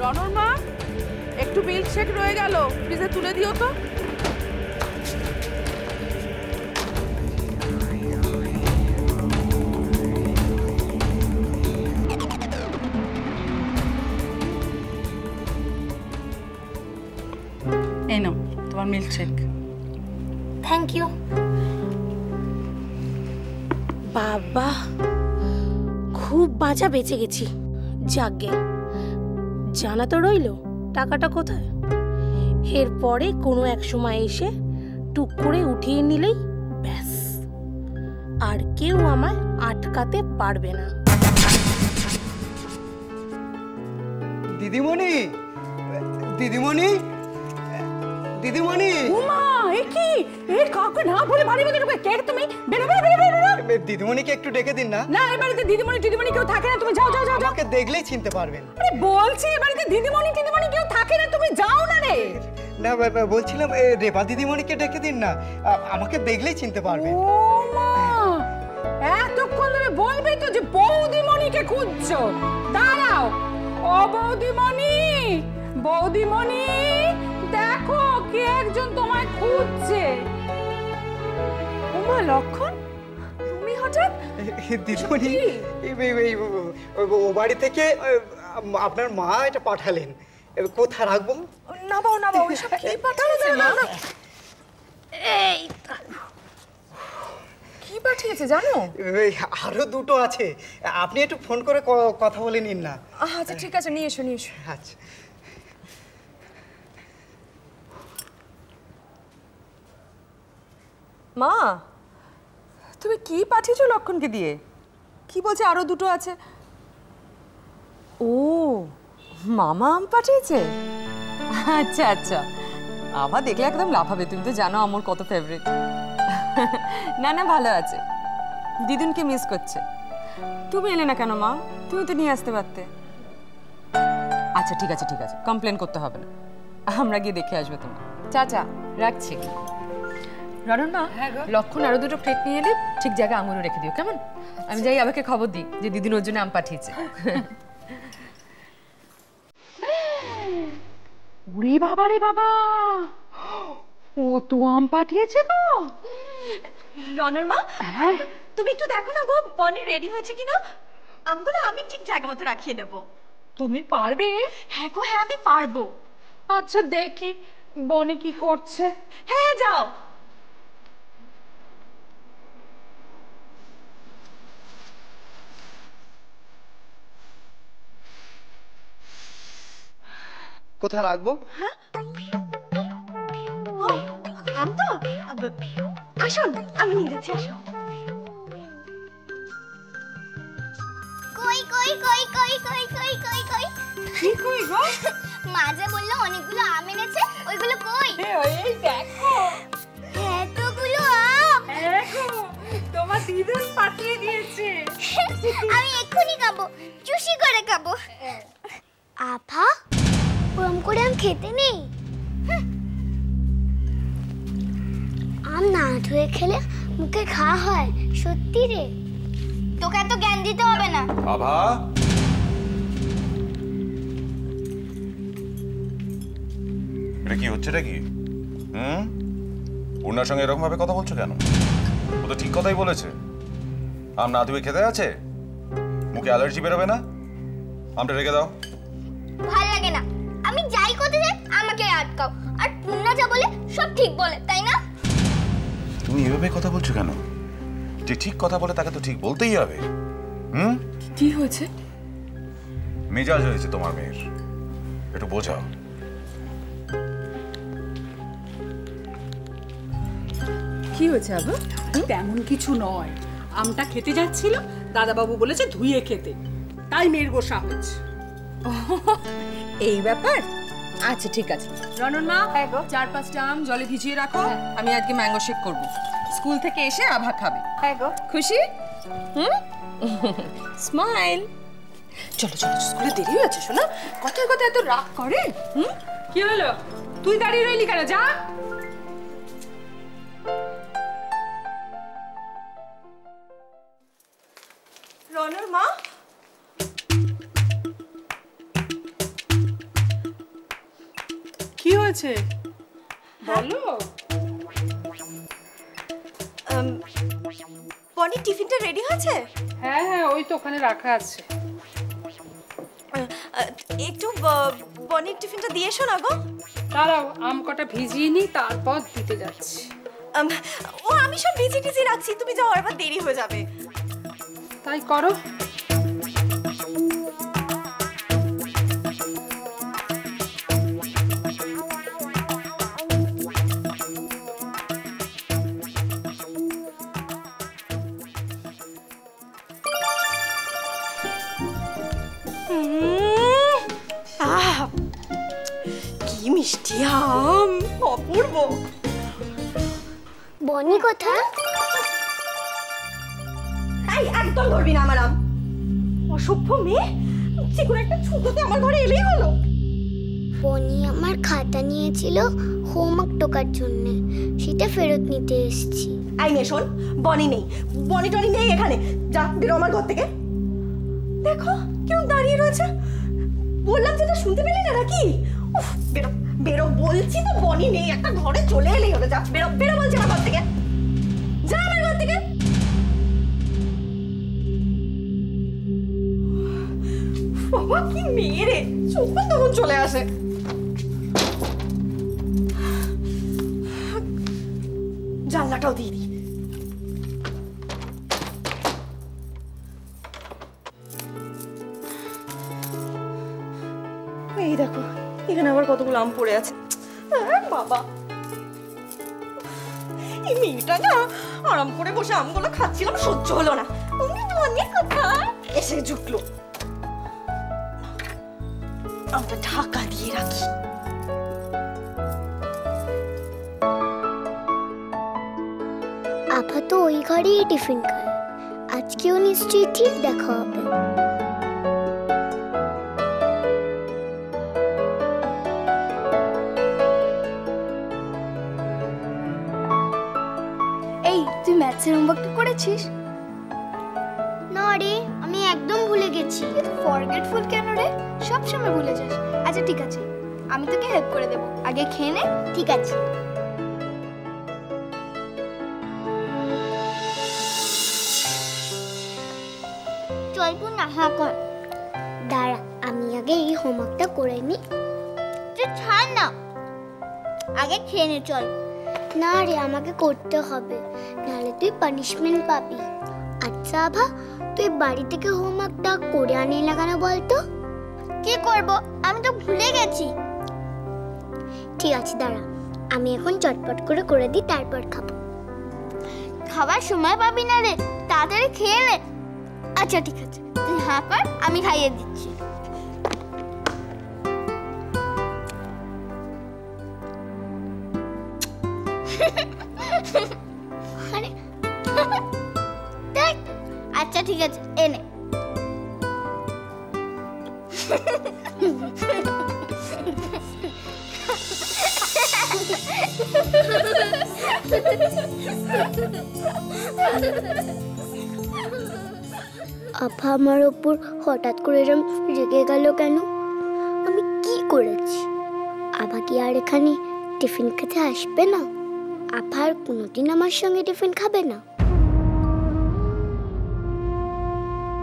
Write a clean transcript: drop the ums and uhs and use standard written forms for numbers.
রনর মা, একটু মিল্কশেক রয়ে গেল, ফ্রিজে তুলে দিও তো। এই নাও তোমার মিল্কশেক। Thank you. বাবা, খুব বাঁচা বেঁচে গেছি। যাকগে, জানা তো রইল টাকাটা কোথায়। এরপরে কোনো এক সময় এসে টুক করে উঠিয়ে নিলেই ব্যাস, আর কেউ আমায় আটকাতে পারবে না। দিদিমণি, দিদিমণি, দিদিমণি। উমা, এ কি? এ কাউকে না বলে বাড়ি মধ্যে ঢুকে কে তুমি? বেরো বেরো বেরো বেরো। দিদিমণিকে একটু ডেকে দিন না। না, এই বাড়িতে দিদিমণি টিদিমণি কেউ থাকে না, তুমি যাও যাও যাও। আমাকে দেখলেই চিনতে পারবেন। আরে বলছি এই বাড়িতে দিদিমণি টিদিমণি কেউ থাকে না, তুমি যাও না রে। না বলছিলাম রেপা দিদিমণিকে ডেকে দিন না, আমাকে দেখলেই চিনতে পারবেন। ও মা, এতক্ষণ ধরে বলবি তো যে বৌদিমণিকে খুঁজছো। দাঁড়াও, ও বৌদিমণি, বৌদিমণি, দেখো কে একজন তোমায় খুঁজছে। ওমা লক্ষণ, তুমি হঠাৎ? দিদিমণি, ও বাড়ি থেকে আপনার মা এটা পাঠালেন। কোথায় রাখবো? না বাও না বাও, এসব কি পাঠিয়েছে মা? এই কি পাঠিয়েছে জানো? আরো দুটো আছে, আপনি একটু ফোন করে কথা বলে নিন না। আচ্ছা ঠিক আছে, নিয়ে এসো নিয়ে এসো। আচ্ছা। মা, তুমি কি পাঠিয়েছো লক্ষণকে দিয়ে? কি বলছে আরো দুটো আছে? ও, মামা আম পাঠিয়েছে? আচ্ছা আচ্ছা, আবার দেখলে একদম লাফাবে, তুমি তো জানো আমার কত ফেভারিট। না না, ভালো আছে, দিদুনকে মিস করছে। তুমি এলে না কেন মা? তুমি তো নিয়ে আসতে পারতে। আচ্ছা ঠিক আছে ঠিক আছে, কমপ্লেন করতে হবে না, আমরা গিয়ে দেখে আসবো। তুমি চাচা রাখছি। রনন মা, লক্ষণ আরো দুটো প্লেট নিয়ে এলে ঠিক জায়গায় আঙুরও রেখে দিও, কেমন? আমি যাই আবাকে খবর দিই যে দিদিন ওর জন্য আম পাঠিয়েছে। ওরে বাবা রে বাবা, ও তো আম পাঠিয়েছে গো। রনর মা, তুমি একটু দেখো না গো, বনি রেডি হয়েছে কিনা। আমগুলো আমি ঠিক জায়গা মতো রাখিয়ে দেবো। তুমি পারবে? হ্যাঁ গো হ্যাঁ, আমি পারবো। আচ্ছা দেখি বনি কি করছে। হ্যাঁ যাও। কোথায় রাখবো? আম তো আসুন, আমি নিয়ে যাচ্ছি। আসো। কই কই কই কই কই কই কই কই কি কই গো? মা যে বললো অনেকগুলো আম এনেছে, ওইগুলো কই? এই দেখো এতগুলো আম। দেখো, তোমার দিদুন পাঠিয়ে দিয়েছে। আমি এক্ষুনি খাবো, চুষি করে খাবো। আফা, ওরম করে আম খেতে নেই। আম না ধুয়ে খেলে মুখে খাওয়া হয়, সত্যি রে। তোকে এত জ্ঞান দিতে হবে না। বাবা, এটা কি হচ্ছে? এটা কি? পূর্ণার সঙ্গে এরকম ভাবে কথা বলছো কেন? ও তো ঠিক কথাই বলেছে, আম না ধুয়ে খেতে আছে, মুখে অ্যালার্জি বেরোবে না। আমটা রেখে দাও। ভাল লাগে না, আমি যাই করতে যাই আমাকে আটকাও। আর পূর্ণা যা বলে সব ঠিক বলে, তাই না? তুমি এভাবে কথা বলছো কেন? যে ঠিক কথা বলে তাকে তো ঠিক বলতেই হবে। কি হয়েছে? মেজাজ হয়েছে তোমার মেয়ের, একটু বোঝাও। কি হয়েছে আবার? তেমন কিছু নয়, আমটা খেতে যাচ্ছিল, দাদাবাবু বলেছে ধুয়ে খেতে, তাই মেয়ের গোসা হচ্ছে। এই ব্যাপার? আচ্ছা ঠিক আছে। রনন মা, 4-5টা আম জলে ভিজিয়ে রাখো, আমি আজকে ম্যাঙ্গো শেক করব। স্কুল থেকে এসে আভা খাবে। খুশি? স্মাইল। চলো চলো, স্কুলে দেরি হয়েছে শোনা। কথায় কথায় এত রাগ করে। কি হলো? তুই দাঁড়িয়ে রইলি কেন? যা। রনর মা, হয়েছে বলো। বনির টিফিনটা রেডি হয়েছে? হ্যাঁ হ্যাঁ, ওই তো ওখানে রাখা আছে। একটু বনির টিফিনটা দিয়ে এসো না গো। দাঁড়াও, আম কটা ভিজিয়ে নি, তারপর দিতে যাচ্ছি। ও আমি সব ভিজি টিজি রাখছি, তুমি যাও, আবার দেরি হয়ে যাবে। তাই করো। কি মিষ্টি আম, অপূর্ব। বনি কোথায়? এই একদম ধরবি না আমার আম, অসভ্য মেয়ে। যে কোনো একটা ছুতোতে আমার ঘরে এলেই হলো। বনি আমার খাতা নিয়েছিল হোমওয়ার্ক টোকার জন্য, সেটা ফেরত নিতে এসেছি। আই নে শোন, বনি নেই, বনি টনি নেই এখানে। যা বেরো আমার ঘর থেকে। দেখো কেউ দাঁড়িয়ে রয়েছে, বললাম যেটা শুনতে পেলি না নাকি? উফ, বেরো বেরো বলছি তো, বনি নেই, একটা ঘরে চলে এলেই হলো। যা বেরো বেরো বলছি আমার ঘর থেকে, যা আমার ঘর থেকে। বাবা কি মেয়ে রে, যখন তখন চলে আসে। জানলাটাও দিয়ে দিই। এই দেখো, এখানে আবার কতগুলো আম পড়ে আছে। বাবা, এই মেয়েটা না আরাম করে বসে আমগুলো খাচ্ছিলাম, সহ্য হলো না। অনেক কথা এসে জুটলো। আমরা ঢাকা দিয়ে রাখি। আপা তো ওই ঘরেই টিফিন খায়, আজকেও নিশ্চয়ই ঠিক দেখা হবে। এই তুই ম্যাথসের হোমওয়ার্কটা করেছিস? না রে, আমি একদম ভুলে গেছি। ফরগেটফুল কেন রে? সব সময় ভুলে যাস। আচ্ছা ঠিক আছে, আমি তোকে হেল্প করে দেব, আগে খেয়ে নে। ঠিক আছে। চল না, হ্যাঁ কর। দাঁড়া, আমি আগে এই হোমওয়ার্কটা করে নি। তুই ছাড় না, আগে খেয়ে নে চল। না রে, আমাকে করতে হবে, নাহলে তুই পানিশমেন্ট পাবি। আচ্ছা আভা, তুই বাড়ি থেকে হোমওয়ার্কটা করে আনিয়ে না কেন বলতো? কি করব, আমি তো ভুলে গেছি। ঠিক আছে দাঁড়া, আমি এখন চটপট করে দিই, তারপর খাবো। খাবার সময় পাবি না রে, তাড়াতাড়ি খেয়ে নে। আচ্ছা ঠিক আছে, তুই হ্যাঁ কর, আমি খাইয়ে দিচ্ছি। আচ্ছা ঠিক আছে, এনে। আভা আমার ওপর হঠাৎ করে এরম রেগে গেল কেন? আমি কি করেছি? আভা কি আর এখানে টিফিন খেতে আসবে না? আভা আর কোনোদিন আমার সঙ্গে টিফিন খাবে না?